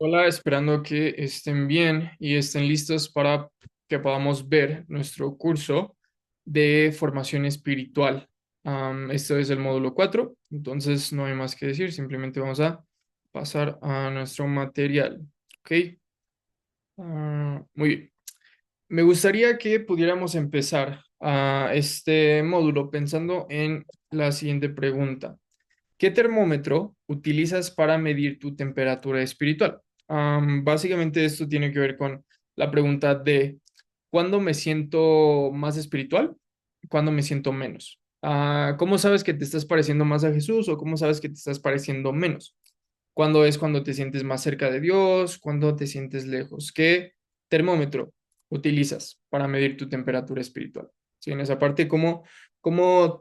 Hola, esperando que estén bien y estén listos para que podamos ver nuestro curso de formación espiritual. Esto es el módulo 4, entonces no hay más que decir, simplemente vamos a pasar a nuestro material. ¿Ok? Muy bien. Me gustaría que pudiéramos empezar este módulo pensando en la siguiente pregunta. ¿Qué termómetro utilizas para medir tu temperatura espiritual? Básicamente esto tiene que ver con la pregunta de ¿cuándo me siento más espiritual? ¿Cuándo me siento menos? ¿Cómo sabes que te estás pareciendo más a Jesús o cómo sabes que te estás pareciendo menos? ¿Cuándo es cuando te sientes más cerca de Dios? ¿Cuándo te sientes lejos? ¿Qué termómetro utilizas para medir tu temperatura espiritual? Sí, en esa parte, ¿cómo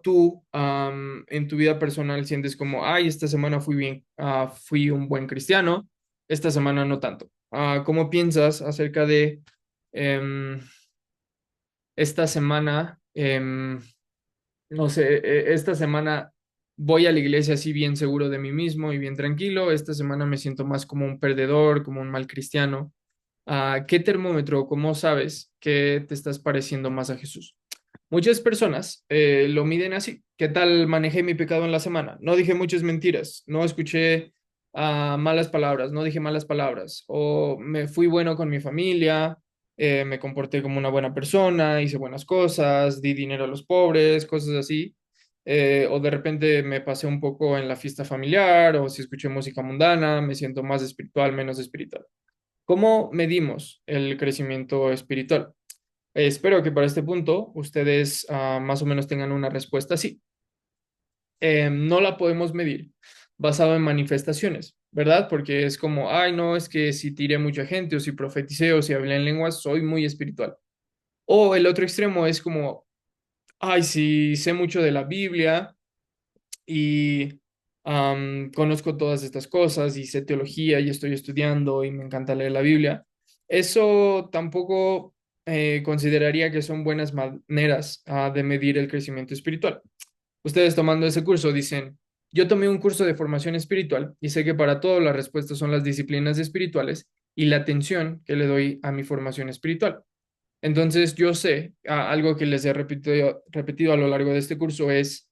tú en tu vida personal sientes como, ay, esta semana fui bien, fui un buen cristiano, esta semana no tanto? ¿Cómo piensas acerca de em, esta semana? No sé, esta semana voy a la iglesia así bien seguro de mí mismo y bien tranquilo. Esta semana me siento más como un perdedor, como un mal cristiano. ¿Qué termómetro, cómo sabes que te estás pareciendo más a Jesús? Muchas personas lo miden así. ¿Qué tal manejé mi pecado en la semana? No dije muchas mentiras, no escuché malas palabras, no dije malas palabras, o me fui bueno con mi familia, me comporté como una buena persona, hice buenas cosas, di dinero a los pobres, cosas así. O de repente me pasé un poco en la fiesta familiar, o si escuché música mundana, me siento más espiritual, menos espiritual. ¿Cómo medimos el crecimiento espiritual? Espero que para este punto ustedes más o menos tengan una respuesta así. No la podemos medir basado en manifestaciones, ¿verdad? Porque es como, ay, no, es que si tiré mucha gente o si profeticé o si hablé en lenguas, soy muy espiritual. O el otro extremo es como, ay, si sé mucho de la Biblia y conozco todas estas cosas y sé teología y estoy estudiando y me encanta leer la Biblia. Eso tampoco consideraría que son buenas maneras de medir el crecimiento espiritual. Ustedes tomando ese curso dicen, yo tomé un curso de formación espiritual y sé que para todo las respuestas son las disciplinas espirituales y la atención que le doy a mi formación espiritual. Entonces yo sé, algo que les he repetido a lo largo de este curso es,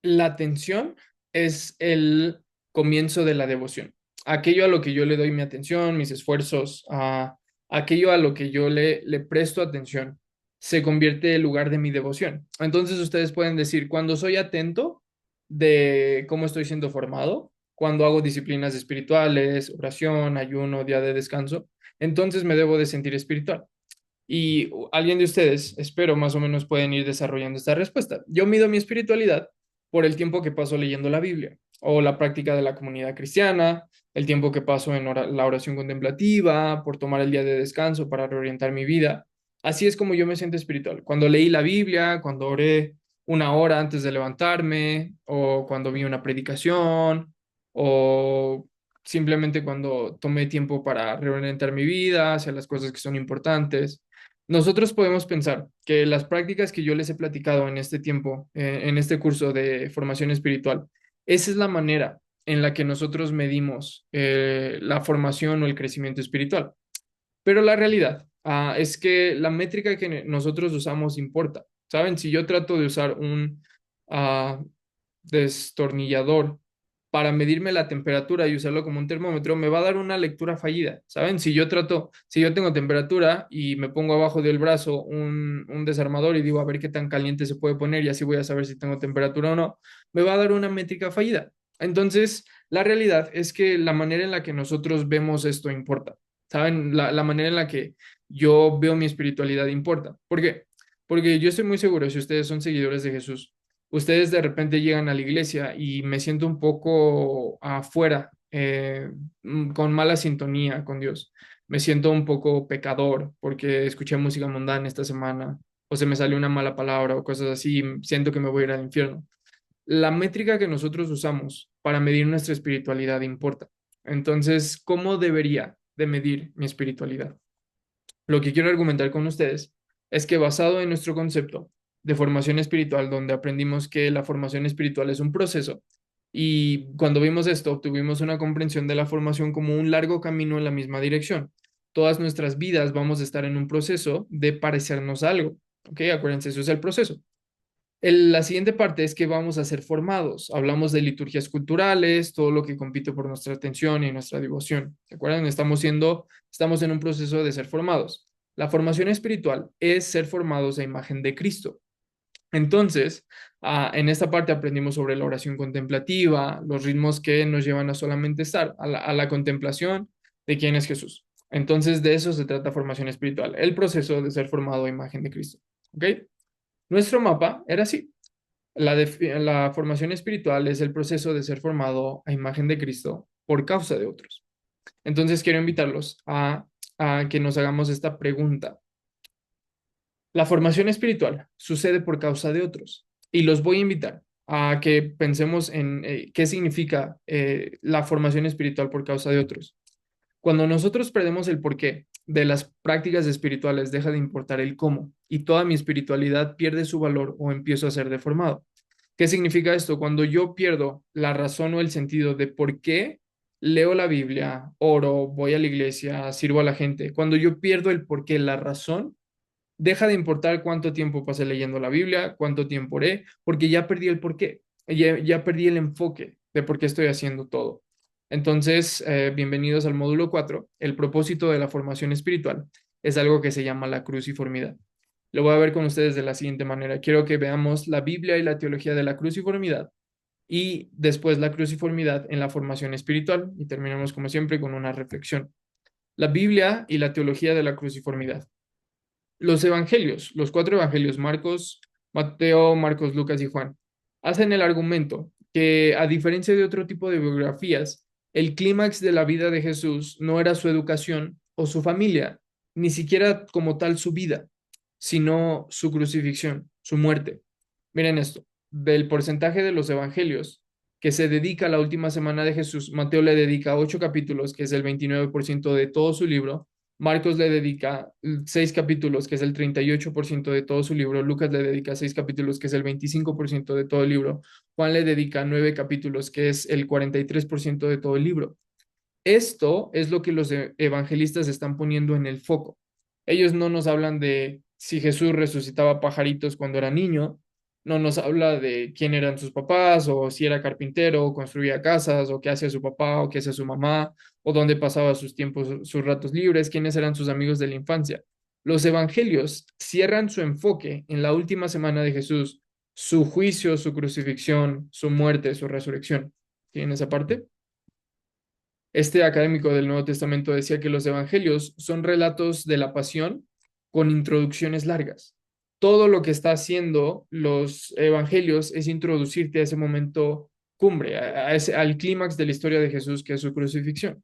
la atención es el comienzo de la devoción. Aquello a lo que yo le doy mi atención, mis esfuerzos, aquello a lo que yo le presto atención, se convierte en el lugar de mi devoción. Entonces ustedes pueden decir, cuando soy atento de cómo estoy siendo formado, cuando hago disciplinas espirituales, oración, ayuno, día de descanso, entonces me debo de sentir espiritual. Y alguien de ustedes, espero, más o menos pueden ir desarrollando esta respuesta. Yo mido mi espiritualidad por el tiempo que paso leyendo la Biblia o la práctica de la comunidad cristiana, el tiempo que paso en la oración contemplativa, por tomar el día de descanso para reorientar mi vida. Así es como yo me siento espiritual. Cuando leí la Biblia, cuando oré una hora antes de levantarme, o cuando vi una predicación, o simplemente cuando tomé tiempo para reorientar mi vida hacia las cosas que son importantes. Nosotros podemos pensar que las prácticas que yo les he platicado en este tiempo, en este curso de formación espiritual, esa es la manera en la que nosotros medimos la formación o el crecimiento espiritual. Pero la realidad es que la métrica que nosotros usamos importa. ¿Saben? Si yo trato de usar un ah, destornillador para medirme la temperatura y usarlo como un termómetro, me va a dar una lectura fallida. ¿Saben? Si yo tengo temperatura y me pongo abajo del brazo un desarmador y digo a ver qué tan caliente se puede poner y así voy a saber si tengo temperatura o no, me va a dar una métrica fallida. Entonces, la realidad es que la manera en la que nosotros vemos esto importa. ¿Saben? La manera en la que yo veo mi espiritualidad importa. ¿Por qué? Porque yo estoy muy seguro, si ustedes son seguidores de Jesús, ustedes de repente llegan a la iglesia y me siento un poco afuera, con mala sintonía con Dios. Me siento un poco pecador porque escuché música mundana esta semana, o se me salió una mala palabra o cosas así, y siento que me voy a ir al infierno. La métrica que nosotros usamos para medir nuestra espiritualidad importa. Entonces, ¿cómo debería de medir mi espiritualidad? Lo que quiero argumentar con ustedes es que basado en nuestro concepto de formación espiritual, donde aprendimos que la formación espiritual es un proceso Y cuando vimos esto, obtuvimos una comprensión de la formación como un largo camino en la misma dirección. Todas nuestras vidas vamos a estar en un proceso de parecernos a algo. ¿Ok? Acuérdense, eso es el proceso. La siguiente parte es que vamos a ser formados. Hablamos de liturgias culturales, todo lo que compite por nuestra atención y nuestra devoción. ¿Se acuerdan? Estamos en un proceso de ser formados. La formación espiritual es ser formados a imagen de Cristo. Entonces, en esta parte aprendimos sobre la oración contemplativa, los ritmos que nos llevan a solamente estar, a la contemplación de quién es Jesús. Entonces, de eso se trata formación espiritual, el proceso de ser formado a imagen de Cristo. ¿Ok? Nuestro mapa era así. La formación espiritual es el proceso de ser formado a imagen de Cristo por causa de otros. Entonces, quiero invitarlos a que nos hagamos esta pregunta. La formación espiritual sucede por causa de otros y los voy a invitar a que pensemos en qué significa la formación espiritual por causa de otros. Cuando nosotros perdemos el porqué de las prácticas espirituales, deja de importar el cómo y toda mi espiritualidad pierde su valor o empiezo a ser deformado. ¿Qué significa esto? Cuando yo pierdo la razón o el sentido de por qué leo la Biblia, oro, voy a la iglesia, sirvo a la gente, cuando yo pierdo el porqué, la razón, deja de importar cuánto tiempo pasé leyendo la Biblia, cuánto tiempo oré, porque ya perdí el porqué, ya perdí el enfoque de por qué estoy haciendo todo. Entonces, bienvenidos al módulo 4. El propósito de la formación espiritual es algo que se llama la cruciformidad. Lo voy a ver con ustedes de la siguiente manera. Quiero que veamos la Biblia y la teología de la cruciformidad y después la cruciformidad en la formación espiritual y terminamos como siempre con una reflexión. La Biblia y la teología de la cruciformidad. Los evangelios, los cuatro evangelios, Marcos, Mateo, Marcos, Lucas y Juan, hacen el argumento que, a diferencia de otro tipo de biografías, el clímax de la vida de Jesús no era su educación o su familia, ni siquiera como tal su vida, sino su crucifixión, su muerte. Miren esto, del porcentaje de los evangelios que se dedica a la última semana de Jesús, Mateo le dedica 8 capítulos, que es el 29% de todo su libro. Marcos le dedica 6 capítulos, que es el 38% de todo su libro. Lucas le dedica 6 capítulos, que es el 25% de todo el libro. Juan le dedica 9 capítulos, que es el 43% de todo el libro. Esto es lo que los evangelistas están poniendo en el foco. Ellos no nos hablan de si Jesús resucitaba pajaritos cuando era niño, no nos habla de quién eran sus papás, o si era carpintero, o construía casas, o qué hacía su papá, o qué hacía su mamá, o dónde pasaba sus tiempos, sus ratos libres, quiénes eran sus amigos de la infancia. Los evangelios cierran su enfoque en la última semana de Jesús, su juicio, su crucifixión, su muerte, su resurrección. ¿Tienen esa parte? Este académico del Nuevo Testamento decía que los evangelios son relatos de la pasión con introducciones largas. Todo lo que está haciendo los evangelios es introducirte a ese momento cumbre, al clímax de la historia de Jesús, que es su crucifixión.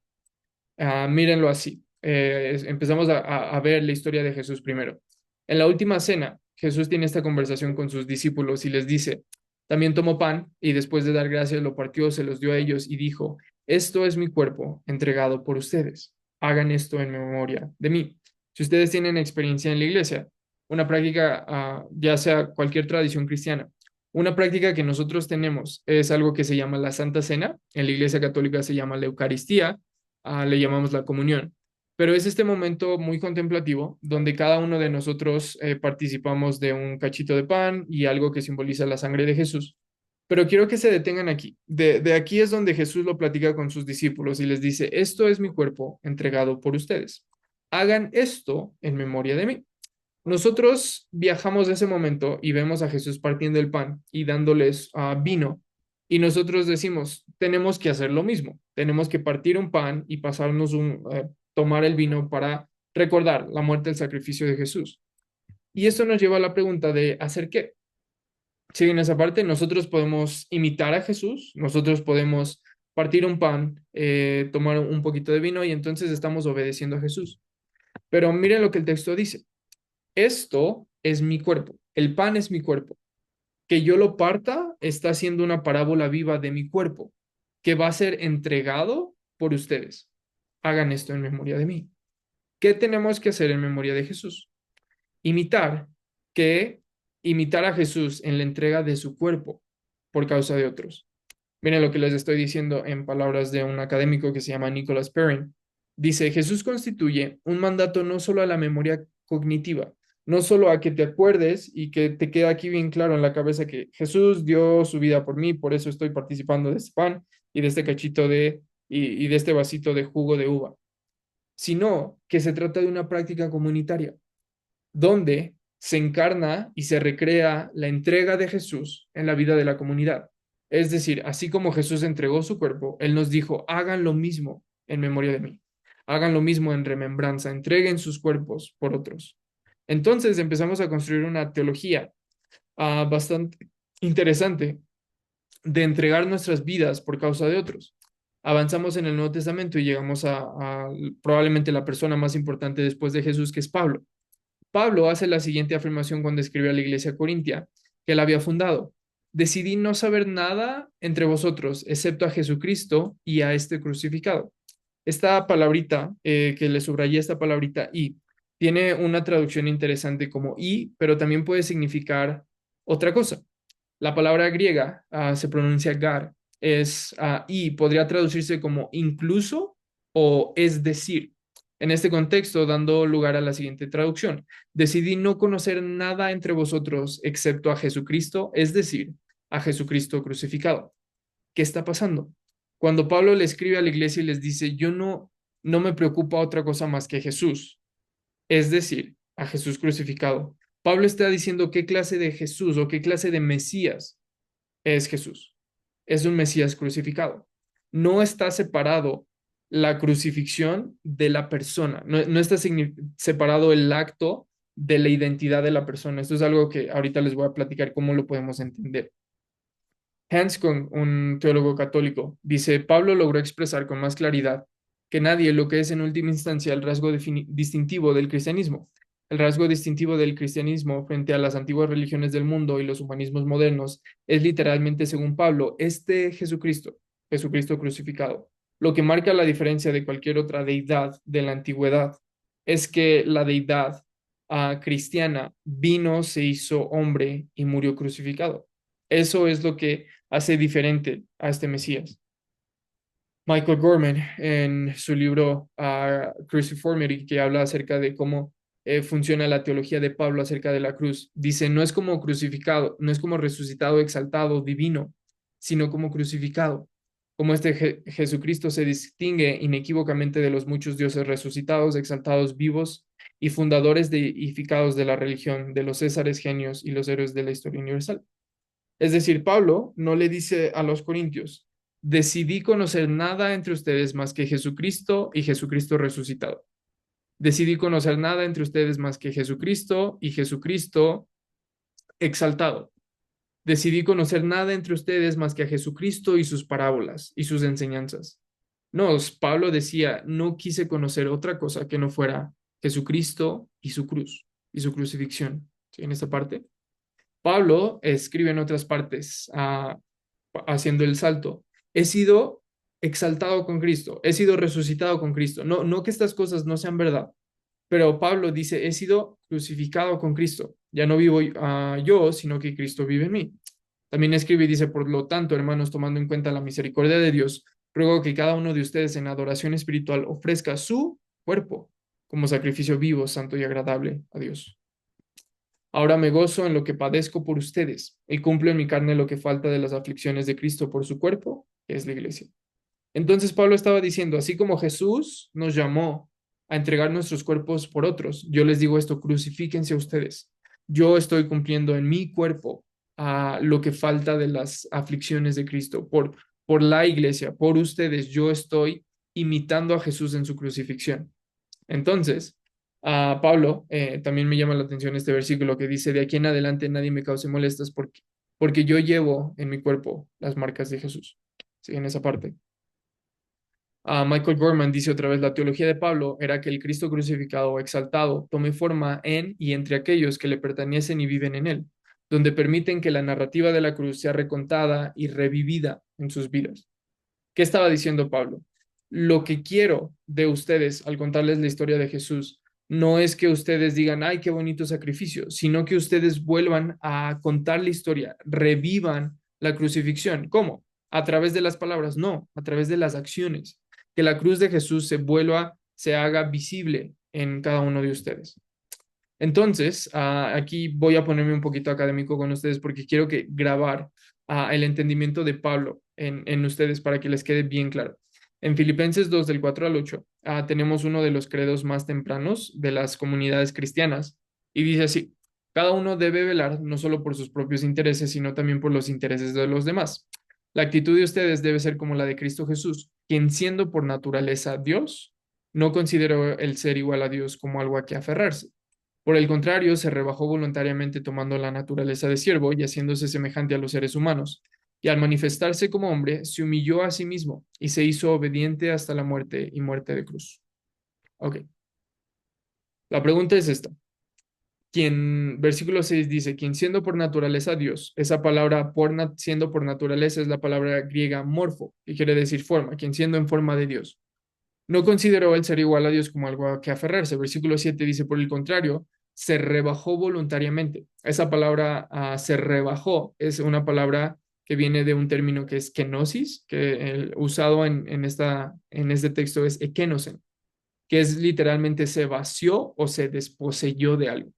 Mírenlo así. Empezamos a ver la historia de Jesús primero. En la última cena, Jesús tiene esta conversación con sus discípulos y les dice, también tomó pan y después de dar gracias lo partió, se los dio a ellos y dijo, esto es mi cuerpo entregado por ustedes. Hagan esto en memoria de mí. Si ustedes tienen experiencia en la iglesia, una práctica, ya sea cualquier tradición cristiana, una práctica que nosotros tenemos es algo que se llama la Santa Cena. En la iglesia católica se llama la Eucaristía, le llamamos la comunión. Pero es este momento muy contemplativo donde cada uno de nosotros participamos de un cachito de pan y algo que simboliza la sangre de Jesús. Pero quiero que se detengan aquí. De aquí es donde Jesús lo platica con sus discípulos y les dice, esto es mi cuerpo entregado por ustedes. Hagan esto en memoria de mí. Nosotros viajamos de ese momento y vemos a Jesús partiendo el pan y dándoles vino. Y nosotros decimos, tenemos que hacer lo mismo. Tenemos que partir un pan y tomar el vino para recordar la muerte, el sacrificio de Jesús. Y esto nos lleva a la pregunta de ¿hacer qué? Si en esa parte nosotros podemos imitar a Jesús, nosotros podemos partir un pan, tomar un poquito de vino y entonces estamos obedeciendo a Jesús. Pero miren lo que el texto dice. Esto es mi cuerpo, el pan es mi cuerpo. Que yo lo parta está haciendo una parábola viva de mi cuerpo, que va a ser entregado por ustedes. Hagan esto en memoria de mí. ¿Qué tenemos que hacer en memoria de Jesús? Imitar, que imitar a Jesús en la entrega de su cuerpo por causa de otros. Miren lo que les estoy diciendo en palabras de un académico que se llama Nicholas Perrin. Dice, Jesús constituye un mandato no solo a la memoria cognitiva, no solo a que te acuerdes y que te quede aquí bien claro en la cabeza que Jesús dio su vida por mí, por eso estoy participando de este pan y de este cachito y de este vasito de jugo de uva, sino que se trata de una práctica comunitaria donde se encarna y se recrea la entrega de Jesús en la vida de la comunidad. Es decir, así como Jesús entregó su cuerpo, Él nos dijo, hagan lo mismo en memoria de mí, hagan lo mismo en remembranza, entreguen sus cuerpos por otros. Entonces empezamos a construir una teología bastante interesante de entregar nuestras vidas por causa de otros. Avanzamos en el Nuevo Testamento y llegamos a probablemente la persona más importante después de Jesús, que es Pablo. Pablo hace la siguiente afirmación cuando escribe a la iglesia corintia que él había fundado. Decidí no saber nada entre vosotros, excepto a Jesucristo y a este crucificado. Esta palabrita, que le subrayé esta palabrita y, tiene una traducción interesante como y, pero también puede significar otra cosa. La palabra griega se pronuncia gar, es y podría traducirse como incluso o es decir. En este contexto, dando lugar a la siguiente traducción, decidí no conocer nada entre vosotros excepto a Jesucristo, es decir, a Jesucristo crucificado. ¿Qué está pasando? Cuando Pablo le escribe a la iglesia y les dice, yo no me preocupa otra cosa más que Jesús, es decir, a Jesús crucificado. Pablo está diciendo qué clase de Jesús o qué clase de Mesías es Jesús. Es un Mesías crucificado. No está separado la crucifixión de la persona. No está separado el acto de la identidad de la persona. Esto es algo que ahorita les voy a platicar cómo lo podemos entender. Hanscom, un teólogo católico, dice, Pablo logró expresar con más claridad que nadie lo que es en última instancia el rasgo distintivo del cristianismo. El rasgo distintivo del cristianismo frente a las antiguas religiones del mundo y los humanismos modernos es literalmente, según Pablo, este Jesucristo, Jesucristo crucificado. Lo que marca la diferencia de cualquier otra deidad de la antigüedad es que la deidad cristiana vino, se hizo hombre y murió crucificado. Eso es lo que hace diferente a este Mesías. Michael Gorman, en su libro Cruciformity, que habla acerca de cómo funciona la teología de Pablo acerca de la cruz, dice, no es como crucificado, no es como resucitado, exaltado, divino, sino como crucificado. Como este Jesucristo se distingue inequívocamente de los muchos dioses resucitados, exaltados, vivos y fundadores deificados de la religión, de los césares, genios y los héroes de la historia universal. Es decir, Pablo no le dice a los corintios, decidí conocer nada entre ustedes más que Jesucristo y Jesucristo resucitado. Decidí conocer nada entre ustedes más que Jesucristo y Jesucristo exaltado. Decidí conocer nada entre ustedes más que a Jesucristo y sus parábolas y sus enseñanzas. No, Pablo decía, no quise conocer otra cosa que no fuera Jesucristo y su cruz y su crucifixión. ¿Sí? En esta parte. Pablo escribe en otras partes, haciendo el salto, he sido exaltado con Cristo, he sido resucitado con Cristo. No, no que estas cosas no sean verdad, pero Pablo dice, he sido crucificado con Cristo. Ya no vivo yo, sino que Cristo vive en mí. También escribe y dice, por lo tanto, hermanos, tomando en cuenta la misericordia de Dios, ruego que cada uno de ustedes en adoración espiritual ofrezca su cuerpo como sacrificio vivo, santo y agradable a Dios. Ahora me gozo en lo que padezco por ustedes y cumplo en mi carne lo que falta de las aflicciones de Cristo por su cuerpo, que es la iglesia. Entonces Pablo estaba diciendo, así como Jesús nos llamó a entregar nuestros cuerpos por otros, yo les digo esto, crucifíquense a ustedes. Yo estoy cumpliendo en mi cuerpo lo que falta de las aflicciones de Cristo por la iglesia, por ustedes. Yo estoy imitando a Jesús en su crucifixión. Entonces, a Pablo también me llama la atención este versículo que dice, de aquí en adelante nadie me cause molestias porque yo llevo en mi cuerpo las marcas de Jesús. Sí, en esa parte. Michael Gorman dice otra vez, la teología de Pablo era que el Cristo crucificado o exaltado tome forma en y entre aquellos que le pertenecen y viven en él, donde permiten que la narrativa de la cruz sea recontada y revivida en sus vidas. ¿Qué estaba diciendo Pablo? Lo que quiero de ustedes al contarles la historia de Jesús no es que ustedes digan, ay, qué bonito sacrificio, sino que ustedes vuelvan a contar la historia, revivan la crucifixión. ¿Cómo? a través de las palabras, no, a través de las acciones. Que la cruz de Jesús se haga visible en cada uno de ustedes. Entonces, aquí voy a ponerme un poquito académico con ustedes porque quiero que grabar el entendimiento de Pablo en ustedes para que les quede bien claro. En Filipenses 2 del 4 al 8, tenemos uno de los credos más tempranos de las comunidades cristianas y dice así, cada uno debe velar no solo por sus propios intereses, sino también por los intereses de los demás. La actitud de ustedes debe ser como la de Cristo Jesús, quien siendo por naturaleza Dios, no consideró el ser igual a Dios como algo a que aferrarse. Por el contrario, se rebajó voluntariamente tomando la naturaleza de siervo y haciéndose semejante a los seres humanos. Y al manifestarse como hombre, se humilló a sí mismo y se hizo obediente hasta la muerte y muerte de cruz. Ok, la pregunta es esta. Versículo 6 dice, quien siendo por naturaleza Dios, esa palabra siendo por naturaleza es la palabra griega morfo, que quiere decir forma, quien siendo en forma de Dios. No consideró el ser igual a Dios como algo a que aferrarse. Versículo 7 dice, por el contrario, se rebajó voluntariamente. Esa palabra se rebajó es una palabra que viene de un término que es kenosis, que usado en este texto es ekenosen, que es literalmente se vació o se desposeyó de algo,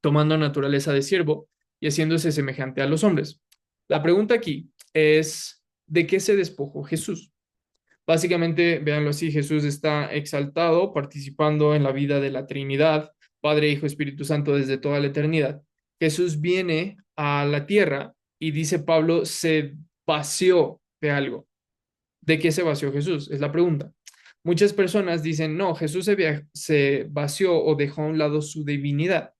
tomando naturaleza de siervo y haciéndose semejante a los hombres. La pregunta aquí es, ¿de qué se despojó Jesús? Básicamente, véanlo así, Jesús está exaltado, participando en la vida de la Trinidad, Padre, Hijo, Espíritu Santo, desde toda la eternidad. Jesús viene a la tierra y dice Pablo, se vació de algo. ¿De qué se vació Jesús? Es la pregunta. Muchas personas dicen, no, Jesús se vació o dejó a un lado su divinidad,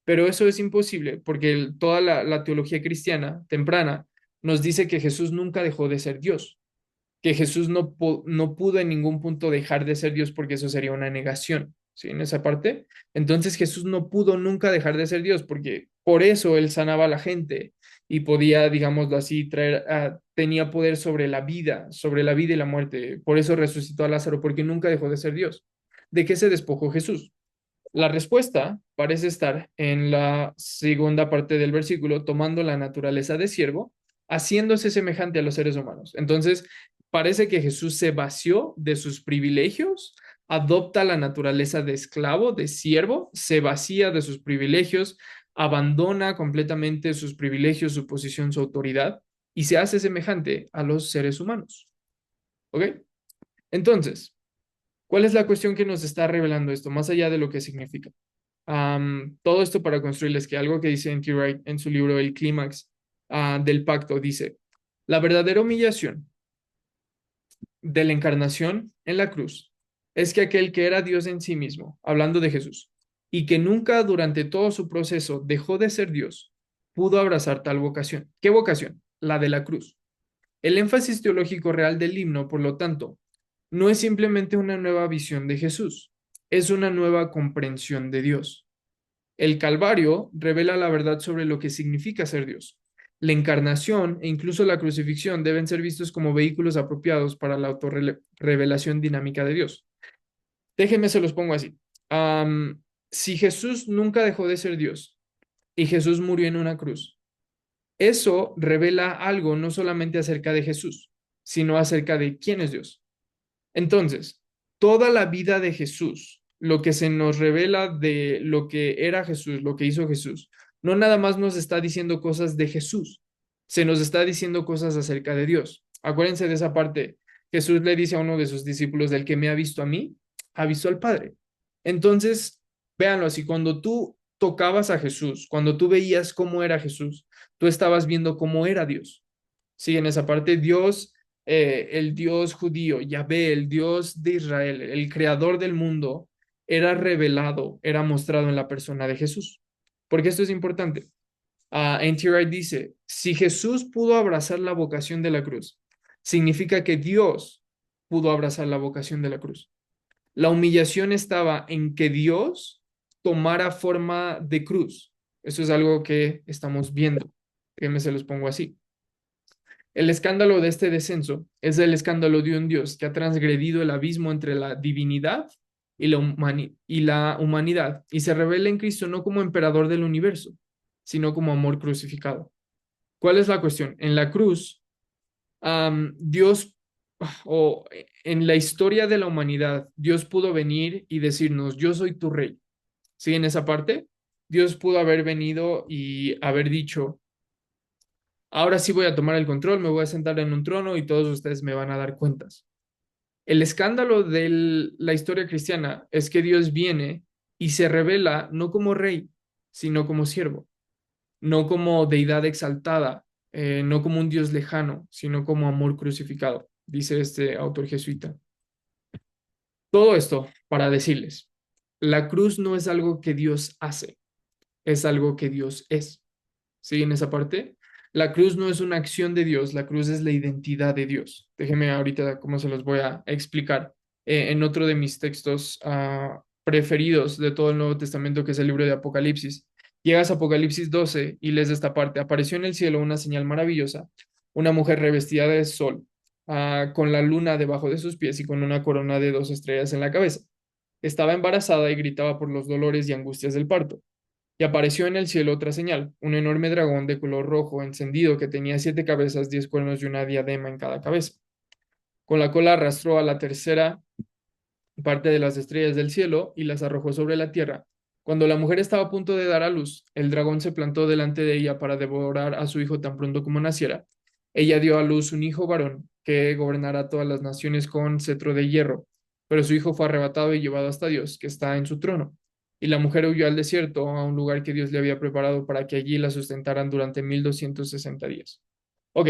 pero eso es imposible porque toda la teología cristiana temprana nos dice que Jesús nunca dejó de ser Dios, que Jesús no pudo en ningún punto dejar de ser Dios porque eso sería una negación, ¿sí? En esa parte. Entonces Jesús no pudo nunca dejar de ser Dios porque por eso él sanaba a la gente y podía, digámoslo así, tenía poder sobre la vida y la muerte. Por eso resucitó a Lázaro, porque nunca dejó de ser Dios. ¿De qué se despojó Jesús? La respuesta parece estar en la segunda parte del versículo, tomando la naturaleza de siervo, haciéndose semejante a los seres humanos. Entonces, parece que Jesús se vació de sus privilegios, adopta la naturaleza de esclavo, de siervo, se vacía de sus privilegios, abandona completamente sus privilegios, su posición, su autoridad y se hace semejante a los seres humanos. ¿Ok? Entonces, ¿cuál es la cuestión que nos está revelando esto, más allá de lo que significa? Todo esto para construirles que algo que dice N.T. Wright en su libro El Clímax del Pacto dice, la verdadera humillación de la encarnación en la cruz es que aquel que era Dios en sí mismo, hablando de Jesús, y que nunca durante todo su proceso dejó de ser Dios, pudo abrazar tal vocación. ¿Qué vocación? La de la cruz. El énfasis teológico real del himno, por lo tanto, no es simplemente una nueva visión de Jesús, es una nueva comprensión de Dios. El Calvario revela la verdad sobre lo que significa ser Dios. La encarnación e incluso la crucifixión deben ser vistos como vehículos apropiados para la autorrevelación dinámica de Dios. Déjenme se los pongo así. Si Jesús nunca dejó de ser Dios y Jesús murió en una cruz, eso revela algo no solamente acerca de Jesús, sino acerca de quién es Dios. Entonces, toda la vida de Jesús, lo que se nos revela de lo que era Jesús, lo que hizo Jesús, no nada más nos está diciendo cosas de Jesús, se nos está diciendo cosas acerca de Dios. Acuérdense de esa parte. Jesús le dice a uno de sus discípulos, del que me ha visto a mí, ha visto al Padre. Entonces, véanlo así, cuando tú tocabas a Jesús, cuando tú veías cómo era Jesús, tú estabas viendo cómo era Dios. Sí, en esa parte, Dios, el Dios judío, Yahvé, el Dios de Israel, el creador del mundo, era revelado, era mostrado en la persona de Jesús. Porque esto es importante. N.T. Wright dice, si Jesús pudo abrazar la vocación de la cruz, significa que Dios pudo abrazar la vocación de la cruz. La humillación estaba en que Dios tomara forma de cruz. Eso es algo que estamos viendo. Déjenme se los pongo así. El escándalo de este descenso es el escándalo de un Dios que ha transgredido el abismo entre la divinidad y la humanidad y se revela en Cristo no como emperador del universo, sino como amor crucificado. ¿Cuál es la cuestión? En la cruz, Dios, o en la historia de la humanidad, Dios pudo venir y decirnos, yo soy tu rey. ¿Sí? En esa parte, Dios pudo haber venido y haber dicho, ahora sí voy a tomar el control, me voy a sentar en un trono y todos ustedes me van a dar cuentas. El escándalo de la historia cristiana es que Dios viene y se revela no como rey, sino como siervo, no como deidad exaltada, no como un Dios lejano, sino como amor crucificado, dice este autor jesuita. Todo esto para decirles, la cruz no es algo que Dios hace, es algo que Dios es. ¿Sí? En esa parte. La cruz no es una acción de Dios, la cruz es la identidad de Dios. Déjenme ahorita cómo se los voy a explicar en otro de mis textos preferidos de todo el Nuevo Testamento, que es el libro de Apocalipsis. Llegas a Apocalipsis 12 y lees esta parte. Apareció en el cielo una señal maravillosa, una mujer revestida de sol, con la luna debajo de sus pies y con una corona de 2 estrellas en la cabeza. Estaba embarazada y gritaba por los dolores y angustias del parto. Y apareció en el cielo otra señal, un enorme dragón de color rojo encendido que tenía 7 cabezas, 10 cuernos y una diadema en cada cabeza. Con la cola arrastró a la tercera parte de las estrellas del cielo y las arrojó sobre la tierra. Cuando la mujer estaba a punto de dar a luz, el dragón se plantó delante de ella para devorar a su hijo tan pronto como naciera. Ella dio a luz un hijo varón que gobernará todas las naciones con cetro de hierro, pero su hijo fue arrebatado y llevado hasta Dios, que está en su trono. Y la mujer huyó al desierto, a un lugar que Dios le había preparado para que allí la sustentaran durante 1260 días. Ok,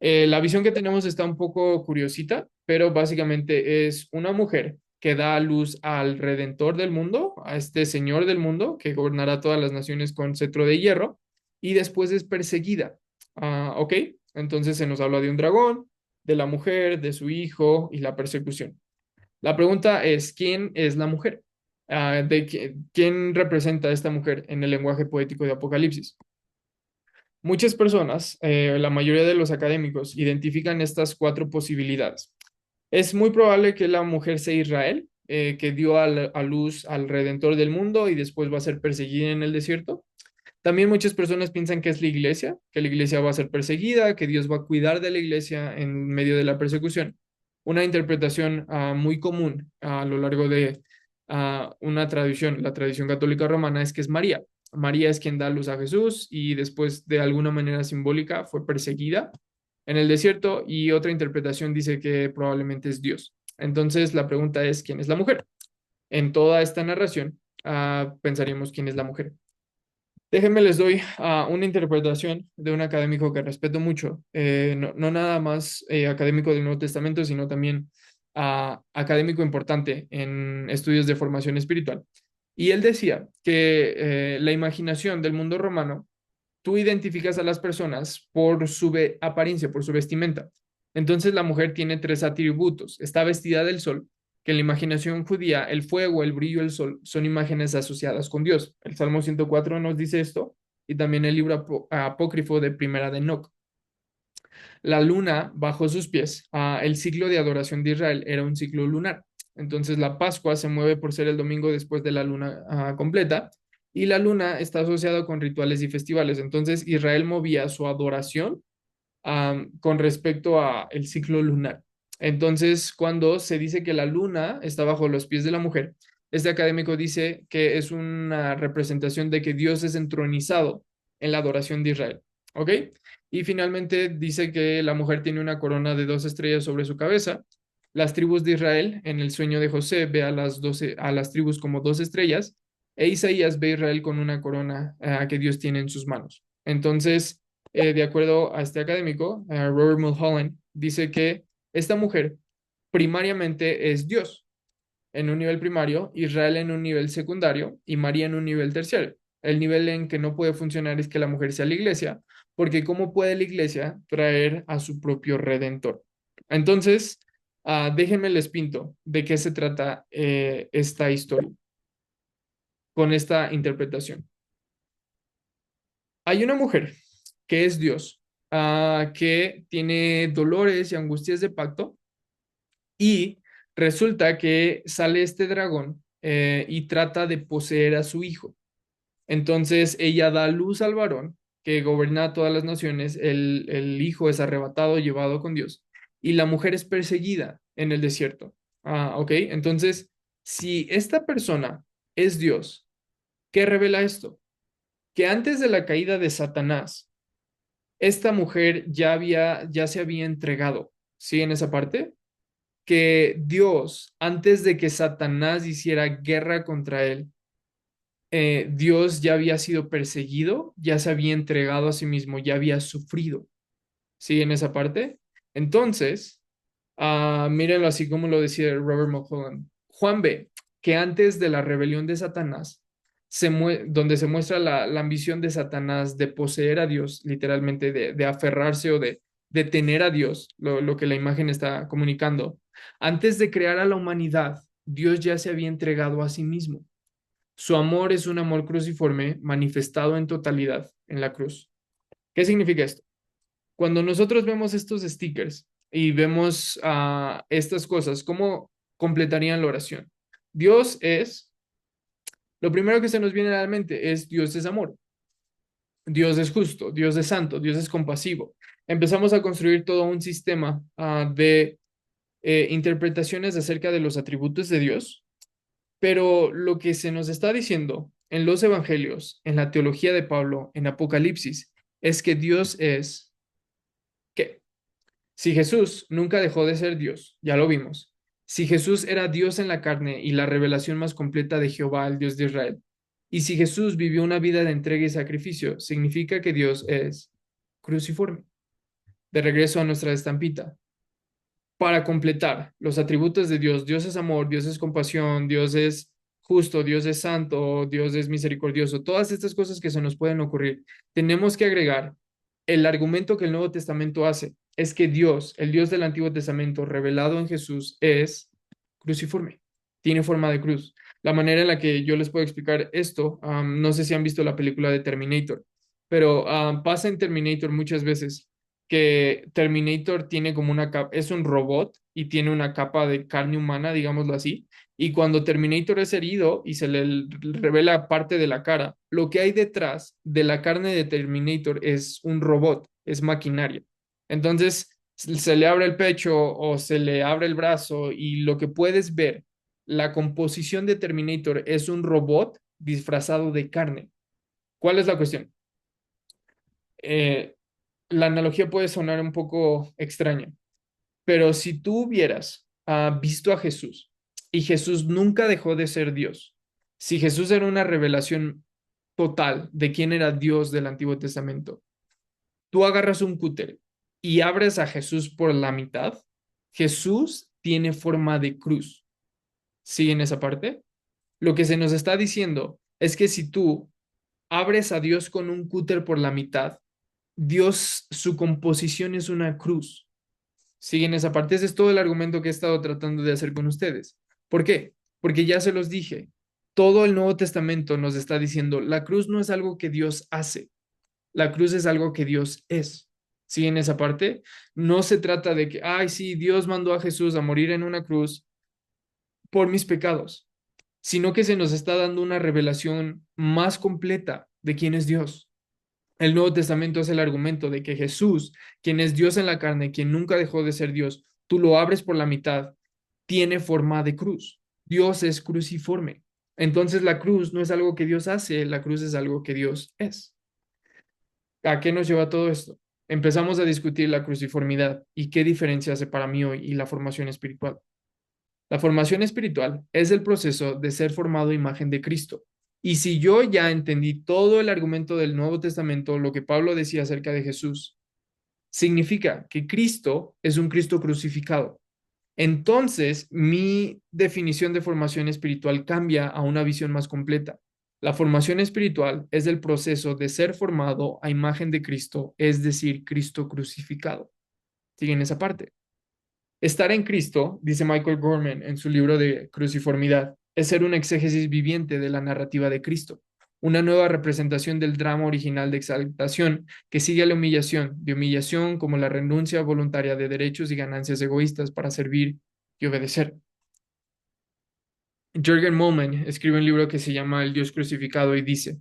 la visión que tenemos está un poco curiosita, pero básicamente es una mujer que da a luz al Redentor del mundo, a este Señor del mundo, que gobernará todas las naciones con cetro de hierro, y después es perseguida. ¿Ok? Entonces se nos habla de un dragón, de la mujer, de su hijo y la persecución. La pregunta es, ¿quién es la mujer? ¿Quién representa a esta mujer en el lenguaje poético de Apocalipsis? Muchas personas, la mayoría de los académicos, identifican estas 4 posibilidades. Es muy probable que la mujer sea Israel, que dio a luz al Redentor del mundo y después va a ser perseguida en el desierto. También muchas personas piensan que es la iglesia, que la iglesia va a ser perseguida, que Dios va a cuidar de la iglesia en medio de la persecución. Una interpretación muy común a lo largo de una tradición, la tradición católica romana, es que es María. María es quien da luz a Jesús y después de alguna manera simbólica fue perseguida en el desierto, y otra interpretación dice que probablemente es Dios. Entonces la pregunta es, ¿quién es la mujer? En toda esta narración pensaríamos quién es la mujer. Déjenme les doy una interpretación de un académico que respeto mucho, no nada más académico del Nuevo Testamento, sino también académico importante en estudios de formación espiritual. Y él decía que la imaginación del mundo romano, tú identificas a las personas por su apariencia, por su vestimenta. Entonces la mujer tiene 3 atributos. Está vestida del sol, que en la imaginación judía el fuego, el brillo, el sol son imágenes asociadas con Dios. El Salmo 104 nos dice esto, y también el libro apócrifo de Primera de Enoc. La luna bajo sus pies. El ciclo de adoración de Israel era un ciclo lunar. Entonces la Pascua se mueve por ser el domingo después de la luna completa, y la luna está asociada con rituales y festivales. Entonces Israel movía su adoración con respecto a el ciclo lunar. Entonces, cuando se dice que la luna está bajo los pies de la mujer, este académico dice que es una representación de que Dios es entronizado en la adoración de Israel. ¿Ok? Y finalmente dice que la mujer tiene una corona de 2 estrellas sobre su cabeza. Las tribus de Israel, en el sueño de José, ve a las tribus como 2 estrellas, e Isaías ve a Israel con una corona que Dios tiene en sus manos. Entonces, de acuerdo a este académico, Robert Mulholland, dice que esta mujer primariamente es Dios en un nivel primario, Israel en un nivel secundario y María en un nivel terciario. El nivel en que no puede funcionar es que la mujer sea la iglesia, porque ¿cómo puede la iglesia traer a su propio redentor? Entonces, déjenme les pinto de qué se trata esta historia con esta interpretación. Hay una mujer que es Dios, que tiene dolores y angustias de pacto, y resulta que sale este dragón y trata de poseer a su hijo. Entonces ella da luz al varón que gobierna todas las naciones, el hijo es arrebatado, llevado con Dios, y la mujer es perseguida en el desierto. Ok, entonces, si esta persona es Dios, ¿qué revela esto? Que antes de la caída de Satanás, esta mujer ya se había entregado. ¿Sí en esa parte? Que Dios, antes de que Satanás hiciera guerra contra él, Dios ya había sido perseguido, ya se había entregado a sí mismo, ya había sufrido. ¿Sí en esa parte? Entonces, mírenlo así como lo decía Robert Mulholland. Juan ve que antes de la rebelión de Satanás, donde se muestra la ambición de Satanás de poseer a Dios, literalmente de aferrarse o de tener a Dios, lo que la imagen está comunicando, antes de crear a la humanidad, Dios ya se había entregado a sí mismo. Su amor es un amor cruciforme manifestado en totalidad en la cruz. ¿Qué significa esto? Cuando nosotros vemos estos stickers y vemos estas cosas, ¿cómo completarían la oración? Dios es, lo primero que se nos viene a la mente es Dios es amor, Dios es justo, Dios es santo, Dios es compasivo. Empezamos a construir todo un sistema de interpretaciones acerca de los atributos de Dios, pero lo que se nos está diciendo en los evangelios, en la teología de Pablo, en Apocalipsis, es que Dios es, ¿qué? Si Jesús nunca dejó de ser Dios, ya lo vimos. Si Jesús era Dios en la carne y la revelación más completa de Jehová, el Dios de Israel. Y si Jesús vivió una vida de entrega y sacrificio, significa que Dios es cruciforme. De regreso a nuestra estampita. Para completar los atributos de Dios, Dios es amor, Dios es compasión, Dios es justo, Dios es santo, Dios es misericordioso, todas estas cosas que se nos pueden ocurrir, tenemos que agregar el argumento que el Nuevo Testamento hace, es que Dios, el Dios del Antiguo Testamento revelado en Jesús, es cruciforme, tiene forma de cruz. La manera en la que yo les puedo explicar esto, no sé si han visto la película de Terminator, pero pasa en Terminator muchas veces que Terminator tiene como una capa, es un robot y tiene una capa de carne humana, digámoslo así, y cuando Terminator es herido y se le revela parte de la cara, lo que hay detrás de la carne de Terminator es un robot, es maquinaria. Entonces, se le abre el pecho o se le abre el brazo y lo que puedes ver, la composición de Terminator es un robot disfrazado de carne. ¿Cuál es la cuestión? Eh, la analogía puede sonar un poco extraña, pero si tú hubieras visto a Jesús y Jesús nunca dejó de ser Dios, si Jesús era una revelación total de quién era Dios del Antiguo Testamento, tú agarras un cúter y abres a Jesús por la mitad, Jesús tiene forma de cruz. ¿Siguen esa parte? Lo que se nos está diciendo es que si tú abres a Dios con un cúter por la mitad, Dios, su composición es una cruz. ¿Siguen esa parte? Ese es todo el argumento que he estado tratando de hacer con ustedes. ¿Por qué? Porque ya se los dije. Todo el Nuevo Testamento nos está diciendo, la cruz no es algo que Dios hace, la cruz es algo que Dios es. ¿Siguen esa parte? No se trata de que, ay, sí, Dios mandó a Jesús a morir en una cruz por mis pecados, sino que se nos está dando una revelación más completa de quién es Dios. El Nuevo Testamento es el argumento de que Jesús, quien es Dios en la carne, quien nunca dejó de ser Dios, tú lo abres por la mitad, tiene forma de cruz. Dios es cruciforme. Entonces la cruz no es algo que Dios hace, la cruz es algo que Dios es. ¿A qué nos lleva todo esto? Empezamos a discutir la cruciformidad y qué diferencia hace para mí hoy y la formación espiritual. La formación espiritual es el proceso de ser formado a imagen de Cristo. Y si yo ya entendí todo el argumento del Nuevo Testamento, lo que Pablo decía acerca de Jesús, significa que Cristo es un Cristo crucificado. Entonces, mi definición de formación espiritual cambia a una visión más completa. La formación espiritual es el proceso de ser formado a imagen de Cristo, es decir, Cristo crucificado. ¿Siguen esa parte? Estar en Cristo, dice Michael Gorman en su libro de Cruciformidad, es ser un exégesis viviente de la narrativa de Cristo, una nueva representación del drama original de exaltación que sigue a la humillación, de humillación como la renuncia voluntaria de derechos y ganancias egoístas para servir y obedecer. Jürgen Moltmann escribe un libro que se llama El Dios crucificado y dice,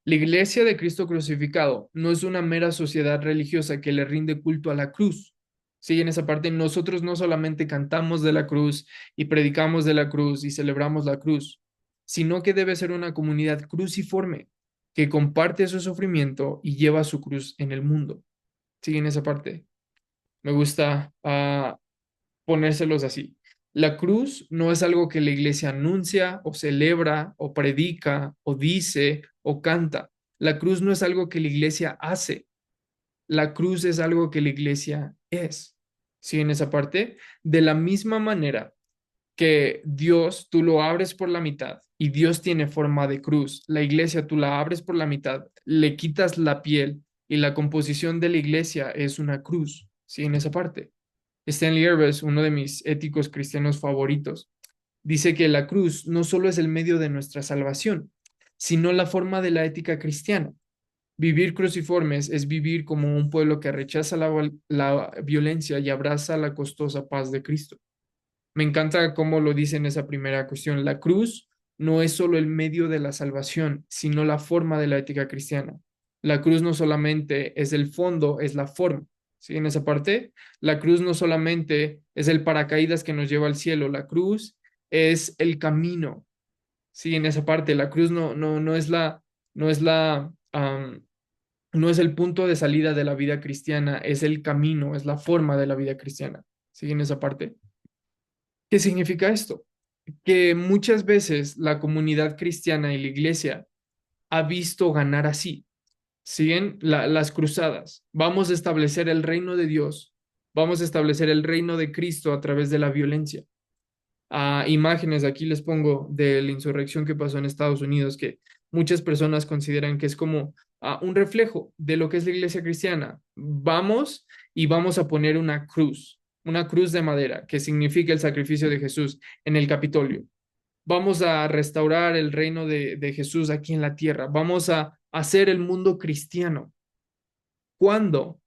La iglesia de Cristo crucificado no es una mera sociedad religiosa que le rinde culto a la cruz. Sí, en esa parte nosotros no solamente cantamos de la cruz y predicamos de la cruz y celebramos la cruz, sino que debe ser una comunidad cruciforme que comparte su sufrimiento y lleva su cruz en el mundo. Sí, en esa parte. Me gusta ponérselos así. La cruz no es algo que la iglesia anuncia o celebra o predica o dice o canta. La cruz no es algo que la iglesia hace. La cruz es algo que la iglesia es. ¿Sí? En esa parte. De la misma manera que Dios, tú lo abres por la mitad y Dios tiene forma de cruz. La iglesia, tú la abres por la mitad, le quitas la piel y la composición de la iglesia es una cruz. ¿Sí? En esa parte. Stanley Herves, uno de mis éticos cristianos favoritos, dice que la cruz no solo es el medio de nuestra salvación, sino la forma de la ética cristiana. Vivir cruciformes es vivir como un pueblo que rechaza la violencia y abraza la costosa paz de Cristo. Me encanta cómo lo dice en esa primera cuestión. La cruz no es solo el medio de la salvación, sino la forma de la ética cristiana. La cruz no solamente es el fondo, es la forma. ¿Sí? En esa parte, la cruz no solamente es el paracaídas que nos lleva al cielo, la cruz es el camino. Sí, en esa parte, la cruz no es no es no es el punto de salida de la vida cristiana, es el camino, es la forma de la vida cristiana. Sí, en esa parte. ¿Qué significa esto? Que muchas veces la comunidad cristiana y la iglesia ha visto ganar así. Siguen las cruzadas. Vamos a establecer el reino de Dios. Vamos a establecer el reino de Cristo a través de la violencia. Imágenes, aquí les pongo, de la insurrección que pasó en Estados Unidos, que muchas personas consideran que es como un reflejo de lo que es la iglesia cristiana. Vamos y vamos a poner una cruz de madera, que significa el sacrificio de Jesús en el Capitolio. Vamos a restaurar el reino de Jesús aquí en la tierra. Vamos a hacer el mundo cristiano. ¿Cuándo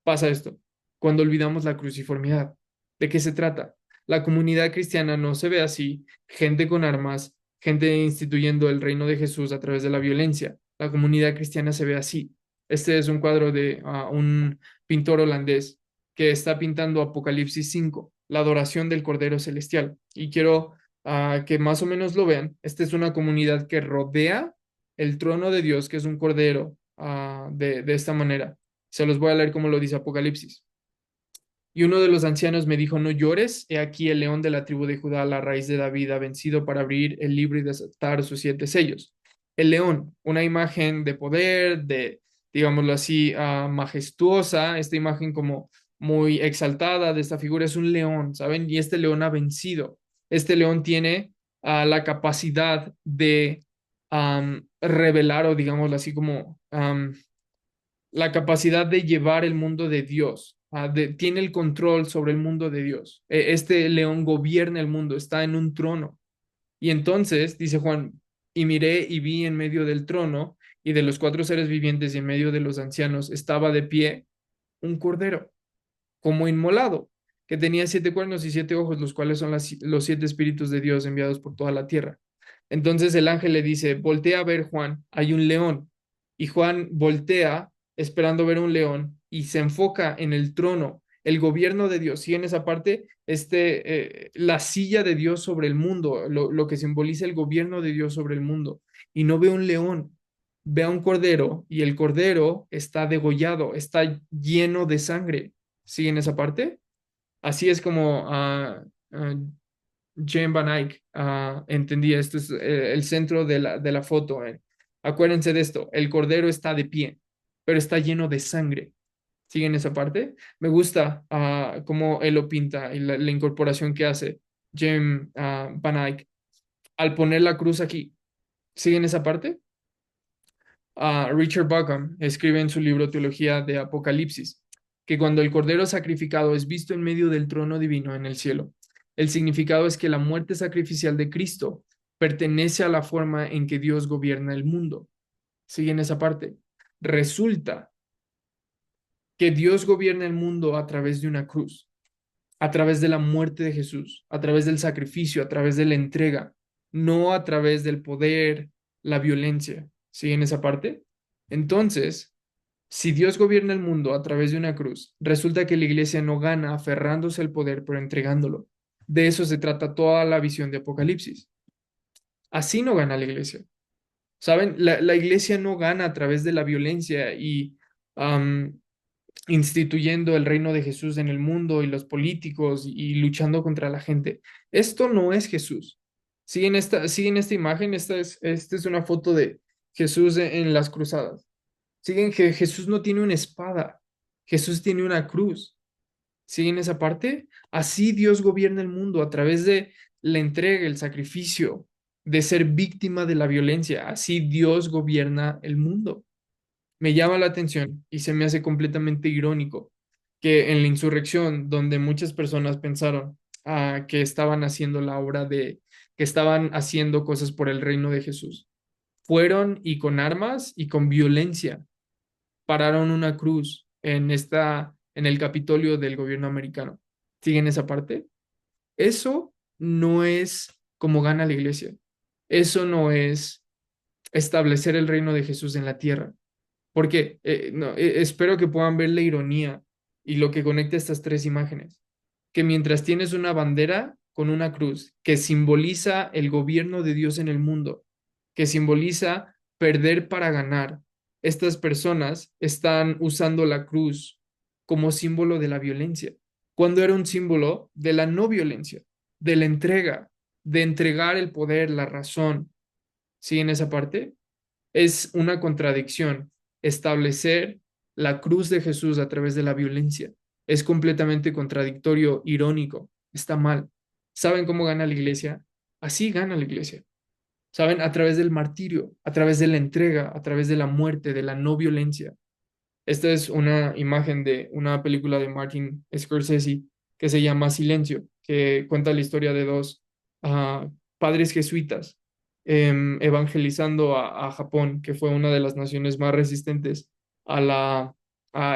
pasa esto? Cuando olvidamos la cruciformidad. ¿De qué se trata? La comunidad cristiana no se ve así, gente con armas, gente instituyendo el reino de Jesús a través de la violencia. La comunidad cristiana se ve así. Este es un cuadro de un pintor holandés que está pintando Apocalipsis 5, la adoración del Cordero Celestial. Y quiero que más o menos lo vean. Esta es una comunidad que rodea el trono de Dios, que es un cordero de esta manera. Se los voy a leer como lo dice Apocalipsis. Y uno de los ancianos me dijo, no llores, he aquí el león de la tribu de Judá, la raíz de David, ha vencido para abrir el libro y desatar sus siete sellos. El león, una imagen de poder, digámoslo así, majestuosa, esta imagen como muy exaltada de esta figura es un león, ¿saben? Y este león ha vencido. Este león tiene la capacidad de revelar o digámoslo así como la capacidad de llevar el mundo de Dios, tiene el control sobre el mundo de Dios. Este león gobierna el mundo, está en un trono. Y entonces, dice Juan, y miré y vi en medio del trono y de los cuatro seres vivientes y en medio de los ancianos estaba de pie un cordero, como inmolado, que tenía siete cuernos y siete ojos, los cuales son los siete espíritus de Dios enviados por toda la tierra. Entonces el ángel le dice, voltea a ver, Juan, hay un león. Y Juan voltea esperando ver un león y se enfoca en el trono, el gobierno de Dios. Y en esa parte, la silla de Dios sobre el mundo, lo que simboliza el gobierno de Dios sobre el mundo. Y no ve un león, ve a un cordero y el cordero está degollado, está lleno de sangre. ¿Sí en esa parte? Así es como Jane Van Eyck entendía, esto es el centro de la foto. Acuérdense de esto, el cordero está de pie, pero está lleno de sangre. ¿Siguen esa parte? Me gusta cómo él lo pinta y la incorporación que hace Jane Van Eyck al poner la cruz aquí. ¿Siguen esa parte? Richard Buckham escribe en su libro Teología de Apocalipsis que cuando el cordero sacrificado es visto en medio del trono divino en el cielo, el significado es que la muerte sacrificial de Cristo pertenece a la forma en que Dios gobierna el mundo. ¿Siguen esa parte? Resulta que Dios gobierna el mundo a través de una cruz, a través de la muerte de Jesús, a través del sacrificio, a través de la entrega, no a través del poder, la violencia. ¿Siguen esa parte? Entonces, si Dios gobierna el mundo a través de una cruz, resulta que la iglesia no gana aferrándose al poder, pero entregándolo. De eso se trata toda la visión de Apocalipsis. Así no gana la iglesia. ¿Saben? La iglesia no gana a través de la violencia y am, instituyendo el reino de Jesús en el mundo y los políticos y luchando contra la gente. Esto no es Jesús. Siguen esta imagen, esta es una foto de Jesús en las cruzadas. Siguen que Jesús no tiene una espada, Jesús tiene una cruz. ¿Siguen esa parte? Así Dios gobierna el mundo a través de la entrega, el sacrificio, de ser víctima de la violencia. Así Dios gobierna el mundo. Me llama la atención y se me hace completamente irónico que en la insurrección, donde muchas personas pensaron que estaban haciendo la obra que estaban haciendo cosas por el reino de Jesús, fueron y con armas y con violencia pararon una cruz en el Capitolio del gobierno americano. ¿Siguen esa parte? Eso no es como gana la iglesia. Eso no es establecer el reino de Jesús en la tierra. Porque no, espero que puedan ver la ironía y lo que conecta estas tres imágenes. Que mientras tienes una bandera con una cruz que simboliza el gobierno de Dios en el mundo, que simboliza perder para ganar, estas personas están usando la cruz como símbolo de la violencia, cuando era un símbolo de la no violencia, de la entrega, de entregar el poder, la razón. ¿Sí en esa parte? Es una contradicción establecer la cruz de Jesús a través de la violencia. Es completamente contradictorio, irónico, está mal. ¿Saben cómo gana la iglesia? Así gana la iglesia. ¿Saben? A través del martirio, a través de la entrega, a través de la muerte, de la no violencia. Esta es una imagen de una película de Martin Scorsese que se llama Silencio, que cuenta la historia de dos padres jesuitas evangelizando a Japón, que fue una de las naciones más resistentes a la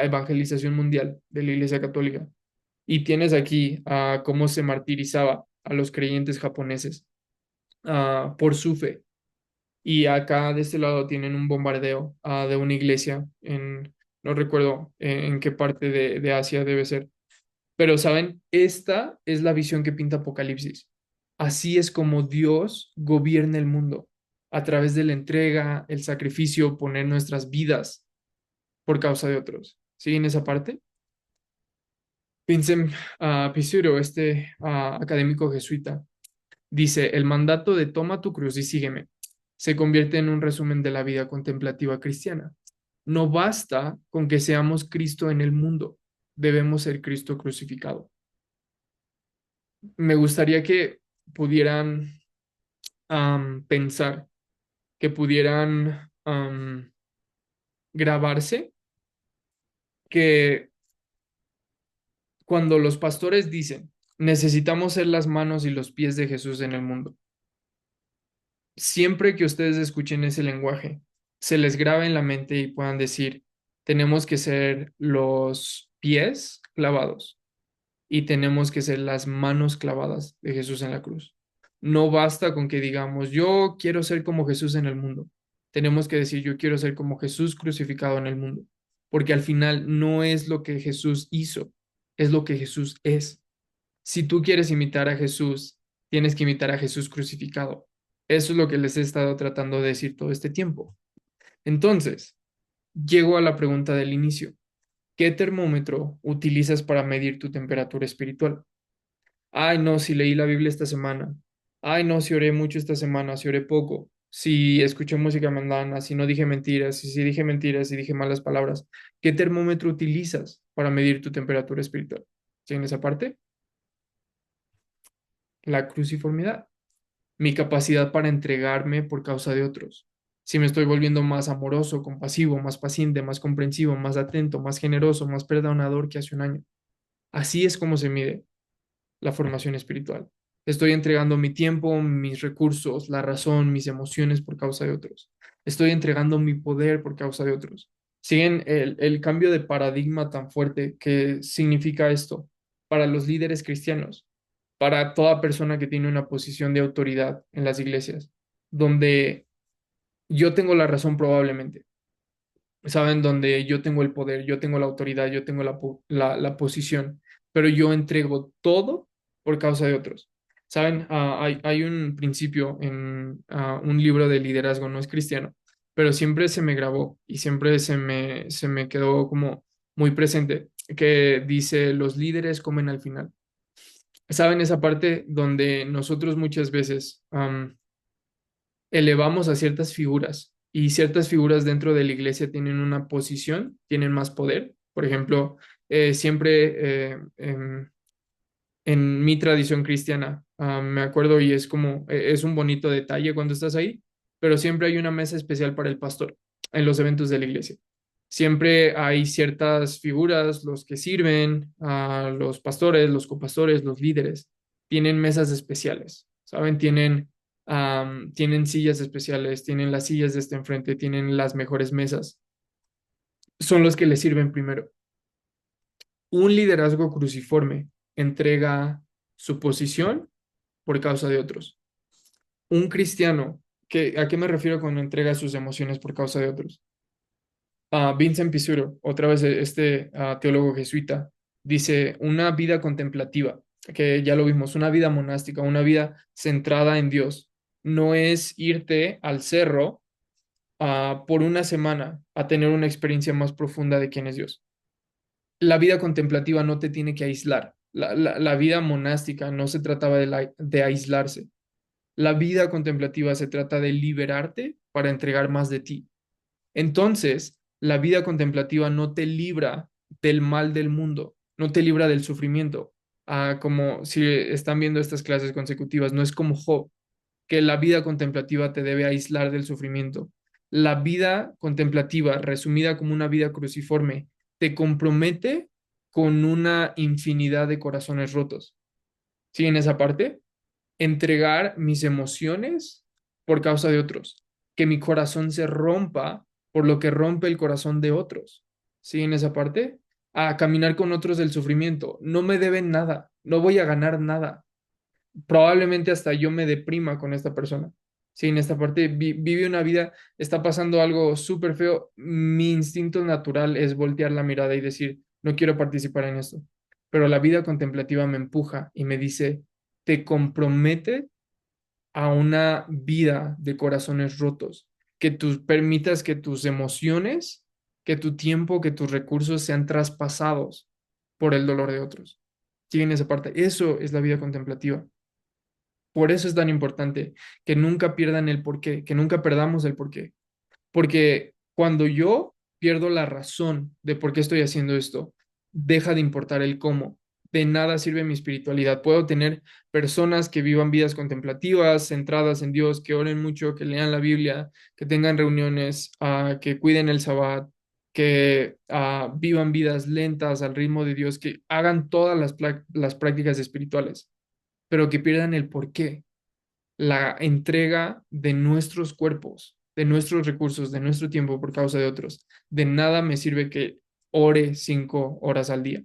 evangelización mundial de la Iglesia Católica. Y tienes aquí cómo se martirizaba a los creyentes japoneses por su fe. Y acá de este lado tienen un bombardeo de una iglesia no recuerdo en qué parte de Asia debe ser. Pero, ¿saben? Esta es la visión que pinta Apocalipsis. Así es como Dios gobierna el mundo, a través de la entrega, el sacrificio, poner nuestras vidas por causa de otros. ¿Siguen esa parte? Vincent Pisuro, este académico jesuita, dice, el mandato de toma tu cruz y sígueme se convierte en un resumen de la vida contemplativa cristiana. No basta con que seamos Cristo en el mundo, debemos ser Cristo crucificado. Me gustaría que pudieran pensar, que pudieran grabarse, que cuando los pastores dicen, necesitamos ser las manos y los pies de Jesús en el mundo, siempre que ustedes escuchen ese lenguaje, se les grabe en la mente y puedan decir, tenemos que ser los pies clavados y tenemos que ser las manos clavadas de Jesús en la cruz. No basta con que digamos, yo quiero ser como Jesús en el mundo. Tenemos que decir, yo quiero ser como Jesús crucificado en el mundo, porque al final no es lo que Jesús hizo, es lo que Jesús es. Si tú quieres imitar a Jesús, tienes que imitar a Jesús crucificado. Eso es lo que les he estado tratando de decir todo este tiempo. Entonces, llego a la pregunta del inicio. ¿Qué termómetro utilizas para medir tu temperatura espiritual? Ay, no, si leí la Biblia esta semana. Ay, no, si oré mucho esta semana, si oré poco. Si escuché música mundana, si no dije mentiras, si dije mentiras, si dije malas palabras. ¿Qué termómetro utilizas para medir tu temperatura espiritual? ¿Sí en esa parte? La cruciformidad. Mi capacidad para entregarme por causa de otros. Si me estoy volviendo más amoroso, compasivo, más paciente, más comprensivo, más atento, más generoso, más perdonador que hace un año. Así es como se mide la formación espiritual. Estoy entregando mi tiempo, mis recursos, la razón, mis emociones por causa de otros. Estoy entregando mi poder por causa de otros. Siguen el cambio de paradigma tan fuerte que significa esto para los líderes cristianos, para toda persona que tiene una posición de autoridad en las iglesias, donde yo tengo la razón probablemente, ¿saben? Donde yo tengo el poder, yo tengo la autoridad, yo tengo la posición, pero yo entrego todo por causa de otros. ¿Saben? Hay un principio en un libro de liderazgo, no es cristiano, pero siempre se me grabó y siempre se me quedó como muy presente, que dice, los líderes comen al final. ¿Saben? Esa parte donde nosotros muchas veces elevamos a ciertas figuras y ciertas figuras dentro de la iglesia tienen una posición, tienen más poder. Por ejemplo, siempre en mi tradición cristiana, me acuerdo y es como, es un bonito detalle cuando estás ahí, pero siempre hay una mesa especial para el pastor en los eventos de la iglesia. Siempre hay ciertas figuras, los que sirven, los pastores, los copastores, los líderes, tienen mesas especiales, ¿saben? Tienen sillas especiales, tienen las sillas de este enfrente, tienen las mejores mesas. Son los que les sirven primero. Un liderazgo cruciforme entrega su posición por causa de otros. Un cristiano, ¿a qué me refiero cuando entrega sus emociones por causa de otros? Vincent Pisuro, otra vez este teólogo jesuita, dice una vida contemplativa, que ya lo vimos, una vida monástica, una vida centrada en Dios. No es irte al cerro por una semana a tener una experiencia más profunda de quién es Dios. La vida contemplativa no te tiene que aislar. La vida monástica no se trataba de aislarse. La vida contemplativa se trata de liberarte para entregar más de ti. Entonces, la vida contemplativa no te libra del mal del mundo, no te libra del sufrimiento. Como si están viendo estas clases consecutivas, no es como Job, que la vida contemplativa te debe aislar del sufrimiento. La vida contemplativa, resumida como una vida cruciforme, te compromete con una infinidad de corazones rotos. ¿Sí? En esa parte, entregar mis emociones por causa de otros, que mi corazón se rompa por lo que rompe el corazón de otros. ¿Sí? En esa parte, a caminar con otros del sufrimiento. No me deben nada, no voy a ganar nada. Probablemente hasta yo me deprima con esta persona. Sí, en esta parte vive una vida, está pasando algo súper feo. Mi instinto natural es voltear la mirada y decir, no quiero participar en esto. Pero la vida contemplativa me empuja y me dice, te compromete a una vida de corazones rotos, que tú permitas que tus emociones, que tu tiempo, que tus recursos sean traspasados por el dolor de otros. Sí, en esa parte. Eso es la vida contemplativa. Por eso es tan importante que nunca pierdan el porqué, que nunca perdamos el porqué. Porque cuando yo pierdo la razón de por qué estoy haciendo esto, deja de importar el cómo. De nada sirve mi espiritualidad. Puedo tener personas que vivan vidas contemplativas, centradas en Dios, que oren mucho, que lean la Biblia, que tengan reuniones, que cuiden el sabbat, que vivan vidas lentas al ritmo de Dios, que hagan todas las prácticas espirituales, pero que pierdan el porqué, la entrega de nuestros cuerpos, de nuestros recursos, de nuestro tiempo por causa de otros. De nada me sirve que ore 5 horas al día.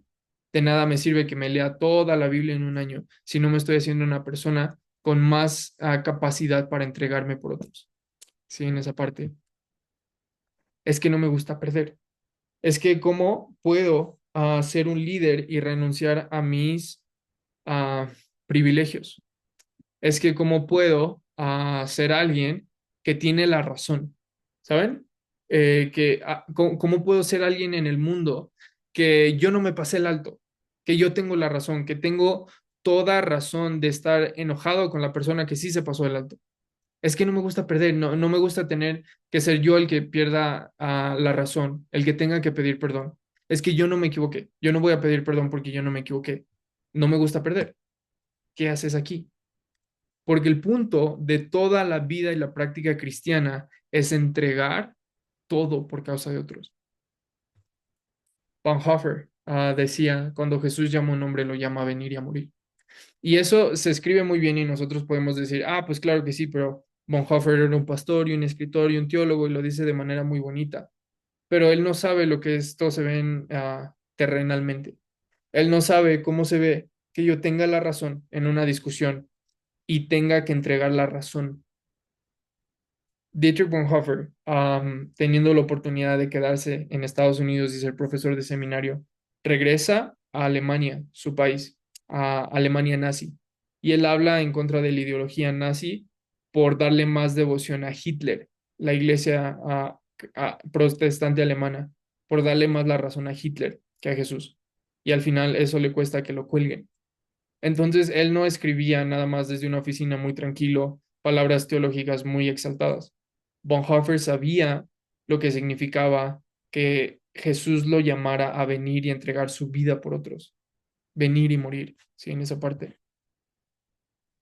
De nada me sirve que me lea toda la Biblia en un año si no me estoy haciendo una persona con más capacidad para entregarme por otros. Sí, en esa parte. Es que no me gusta perder. Es que cómo puedo ser un líder y renunciar a mis ah, privilegios. Es que cómo puedo ser alguien que tiene la razón, ¿saben? ¿Cómo puedo ser alguien en el mundo que yo no me pasé el alto, que yo tengo la razón, que tengo toda razón de estar enojado con la persona que sí se pasó el alto? Es que no me gusta perder, no, no me gusta tener que ser yo el que pierda la razón, el que tenga que pedir perdón. Es que yo no me equivoqué, yo no voy a pedir perdón porque yo no me equivoqué. No me gusta perder. ¿Qué haces aquí? Porque el punto de toda la vida y la práctica cristiana es entregar todo por causa de otros. Bonhoeffer decía, cuando Jesús llama a un hombre, lo llama a venir y a morir. Y eso se escribe muy bien y nosotros podemos decir, pues claro que sí, pero Bonhoeffer era un pastor y un escritor y un teólogo y lo dice de manera muy bonita. Pero él no sabe lo que esto se ve terrenalmente. Él no sabe cómo se ve que yo tenga la razón en una discusión y tenga que entregar la razón Dietrich Bonhoeffer, teniendo la oportunidad de quedarse en Estados Unidos y ser profesor de seminario, regresa a Alemania, su país, a Alemania nazi, y él habla en contra de la ideología nazi por darle más devoción a Hitler, la iglesia protestante alemana, por darle más la razón a Hitler que a Jesús. Y al final eso le cuesta que lo cuelguen. Entonces él no escribía nada más desde una oficina muy tranquilo, palabras teológicas muy exaltadas. Bonhoeffer sabía lo que significaba que Jesús lo llamara a venir y entregar su vida por otros, venir y morir, sí, en esa parte.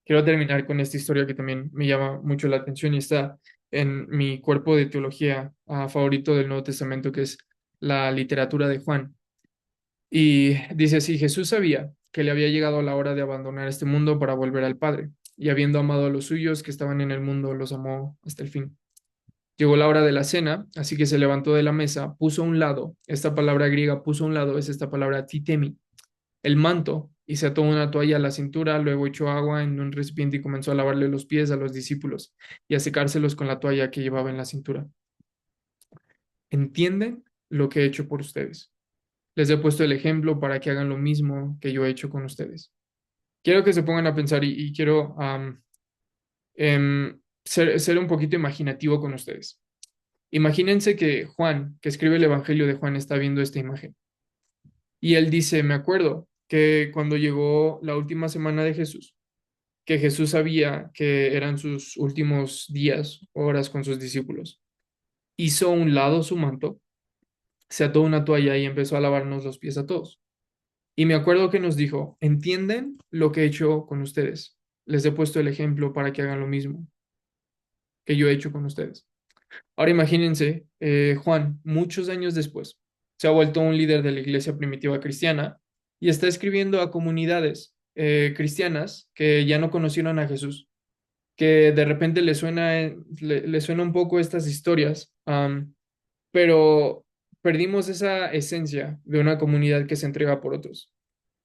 Quiero terminar con esta historia que también me llama mucho la atención y está en mi cuerpo de teología favorito del Nuevo Testamento, que es la literatura de Juan. Y dice así, Jesús sabía que le había llegado la hora de abandonar este mundo para volver al Padre, y habiendo amado a los suyos que estaban en el mundo, los amó hasta el fin. Llegó la hora de la cena, así que se levantó de la mesa, puso a un lado, esta palabra griega puso a un lado es esta palabra titemi, el manto, y se ató una toalla a la cintura, luego echó agua en un recipiente y comenzó a lavarle los pies a los discípulos y a secárselos con la toalla que llevaba en la cintura. ¿Entienden lo que he hecho por ustedes? Les he puesto el ejemplo para que hagan lo mismo que yo he hecho con ustedes. Quiero que se pongan a pensar y quiero ser un poquito imaginativo con ustedes. Imagínense que Juan, que escribe el Evangelio de Juan, está viendo esta imagen. Y él dice, me acuerdo que cuando llegó la última semana de Jesús, que Jesús sabía que eran sus últimos días, horas con sus discípulos, hizo a un lado su manto, se ató una toalla y empezó a lavarnos los pies a todos. Y me acuerdo que nos dijo, ¿entienden lo que he hecho con ustedes? Les he puesto el ejemplo para que hagan lo mismo que yo he hecho con ustedes. Ahora imagínense, Juan, muchos años después, se ha vuelto un líder de la iglesia primitiva cristiana y está escribiendo a comunidades cristianas que ya no conocieron a Jesús, que de repente le suena un poco estas historias, pero perdimos esa esencia de una comunidad que se entrega por otros.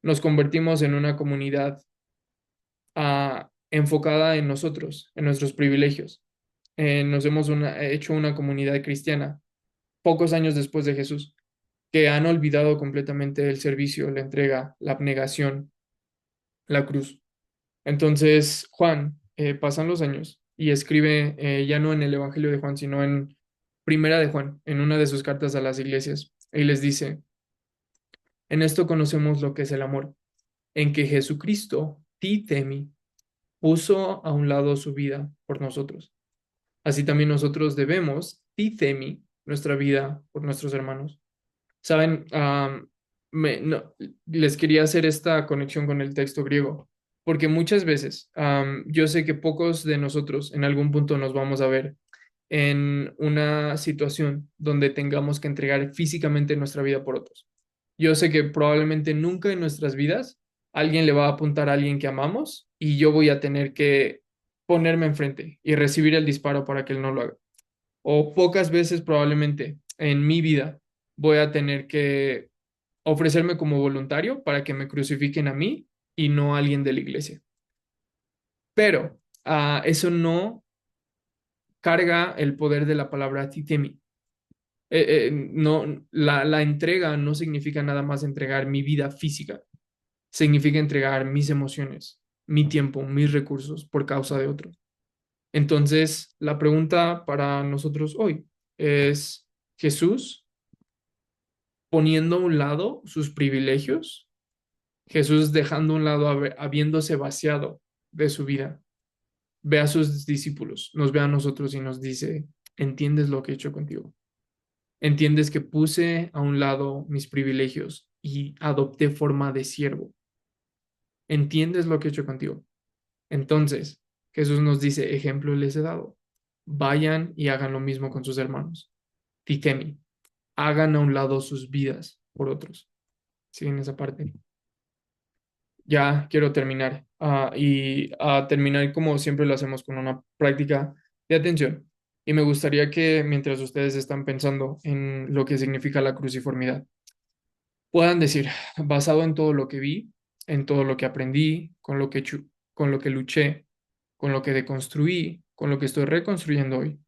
Nos convertimos en una comunidad enfocada en nosotros, en nuestros privilegios. Nos hemos hecho una comunidad cristiana pocos años después de Jesús, que han olvidado completamente el servicio, la entrega, la abnegación, la cruz. Entonces, Juan, pasan los años y escribe, ya no en el Evangelio de Juan, sino en Primera de Juan, en una de sus cartas a las iglesias, y les dice, en esto conocemos lo que es el amor, en que Jesucristo, ti temi, puso a un lado su vida por nosotros. Así también nosotros debemos, tithemi, nuestra vida por nuestros hermanos. Saben, no, les quería hacer esta conexión con el texto griego, porque muchas veces yo sé que pocos de nosotros en algún punto nos vamos a ver en una situación donde tengamos que entregar físicamente nuestra vida por otros. Yo sé que probablemente nunca en nuestras vidas alguien le va a apuntar a alguien que amamos y yo voy a tener que ponerme enfrente y recibir el disparo para que él no lo haga. O pocas veces probablemente en mi vida voy a tener que ofrecerme como voluntario para que me crucifiquen a mí y no a alguien de la iglesia. Pero eso no carga el poder de la palabra titemi. No, la entrega no significa nada más entregar mi vida física, significa entregar mis emociones, mi tiempo, mis recursos por causa de otro. Entonces, la pregunta para nosotros hoy es, ¿Jesús poniendo a un lado sus privilegios? ¿Jesús dejando a un lado, habiéndose vaciado de su vida? Ve a sus discípulos, nos ve a nosotros y nos dice, ¿entiendes lo que he hecho contigo? ¿Entiendes que puse a un lado mis privilegios y adopté forma de siervo? ¿Entiendes lo que he hecho contigo? Entonces, Jesús nos dice, ejemplo les he dado. Vayan y hagan lo mismo con sus hermanos. Titemi, hagan a un lado sus vidas por otros. ¿Siguen esa parte? Ya quiero terminar. Y a terminar como siempre lo hacemos con una práctica de atención. Y me gustaría que mientras ustedes están pensando en lo que significa la cruciformidad, puedan decir, basado en todo lo que vi, en todo lo que aprendí, con lo que luché, con lo que deconstruí, con lo que estoy reconstruyendo hoy.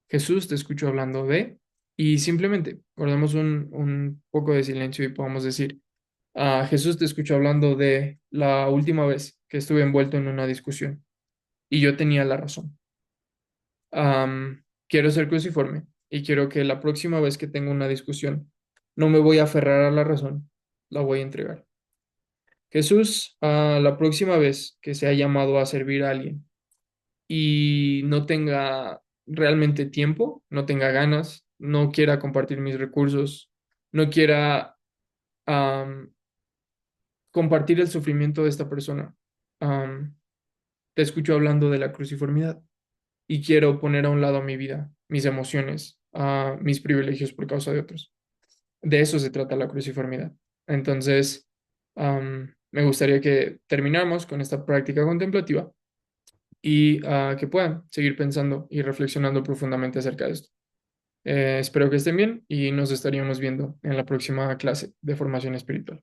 Jesús, te escucho hablando de, y simplemente guardamos un poco de silencio y podamos decir, Jesús, te escucho hablando de la última vez que estuve envuelto en una discusión y yo tenía la razón. Quiero ser cruciforme y quiero que la próxima vez que tenga una discusión no me voy a aferrar a la razón, la voy a entregar. Jesús, la próxima vez que sea llamado a servir a alguien y no tenga realmente tiempo, no tenga ganas, no quiera compartir mis recursos, no quiera am, compartir el sufrimiento de esta persona, am, te escucho hablando de la cruciformidad y quiero poner a un lado mi vida, mis emociones, mis privilegios por causa de otros. De eso se trata la cruciformidad. Entonces, me gustaría que termináramos con esta práctica contemplativa y que puedan seguir pensando y reflexionando profundamente acerca de esto. Espero que estén bien y nos estaríamos viendo en la próxima clase de formación espiritual.